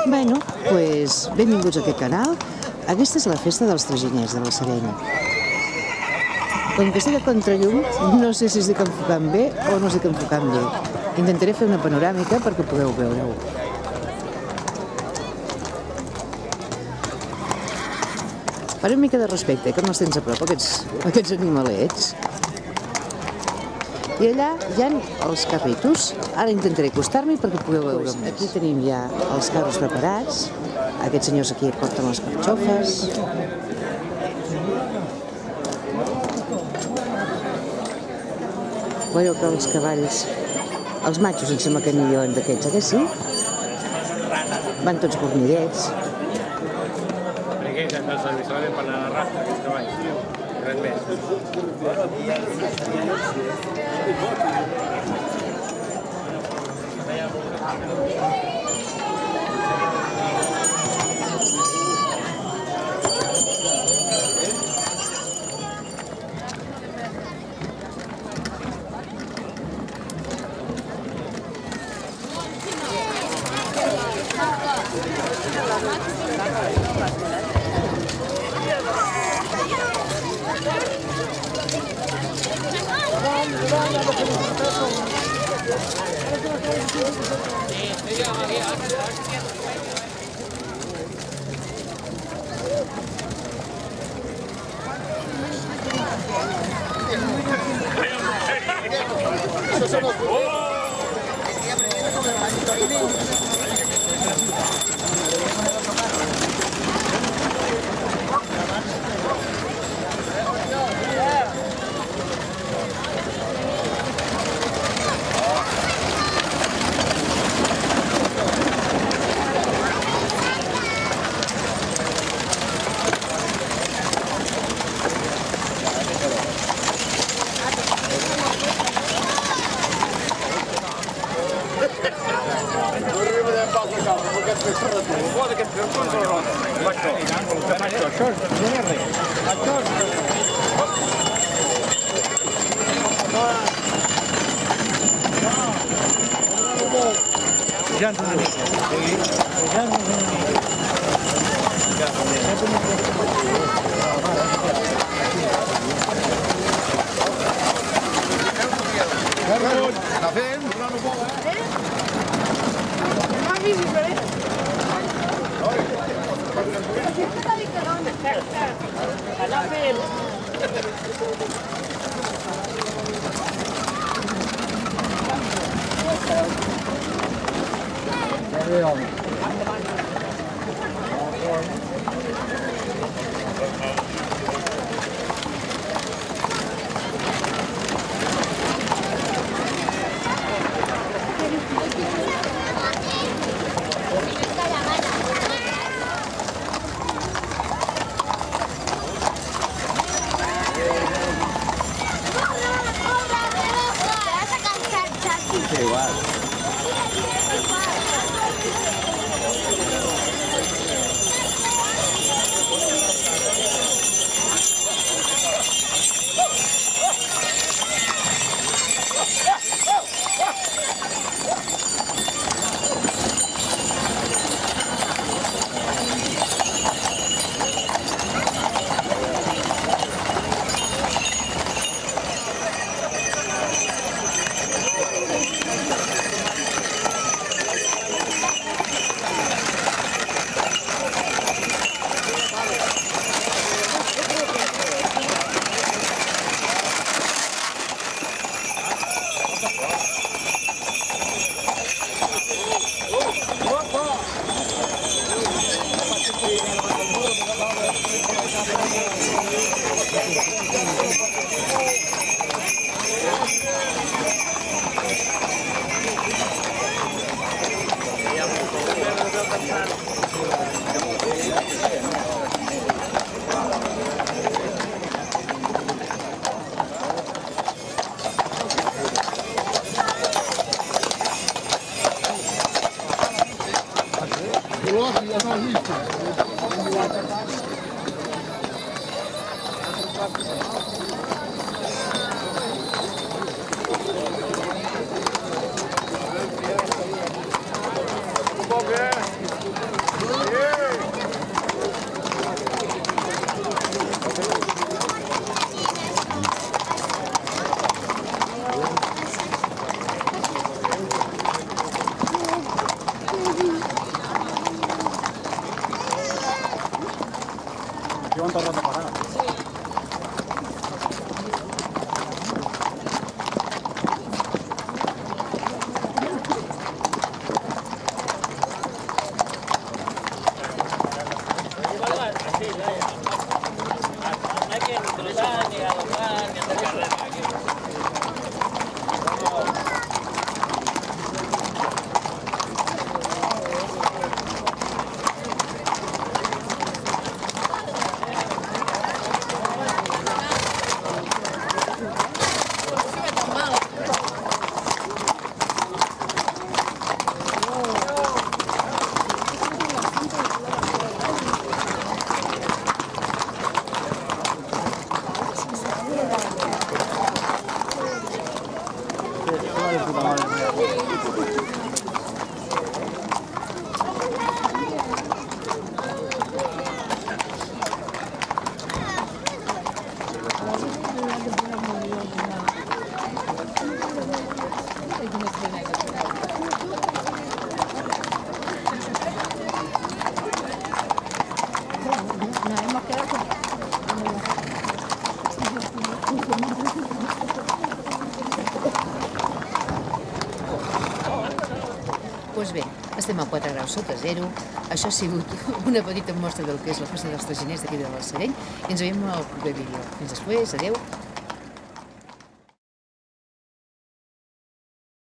Bueno, doncs benvinguts a aquest canal. Aquesta és la festa dels traginers de Balsareny. Com que estic a contrallum, no sé si estic enfocant bé o no estic enfocant bé. Intentaré fer una panoràmica perquè pugueu veure-ho. Per una mica de respecte, que no els tens a prop, aquests animalets. I allà hi ha els carritos. Ara intentaré acostar-m'hi perquè pugueu veure més. Aquí tenim ja els carros preparats. Aquests senyors aquí porten les carxofes. Veieu que els cavalls, els matxos em sembla que n'hi diuen d'aquests, que sí? Van tots gornidets. Perquè els avisaven per anar a la rasta, aquests cavalls. Res més. Llevan todo el rato parados. Doncs bé, estem a 4 graus sota zero. Això ha sigut una petita mostra del que és la festa dels traginers d'aquí de Balsareny i ens veiem al proper vídeo. Fins després, adeu.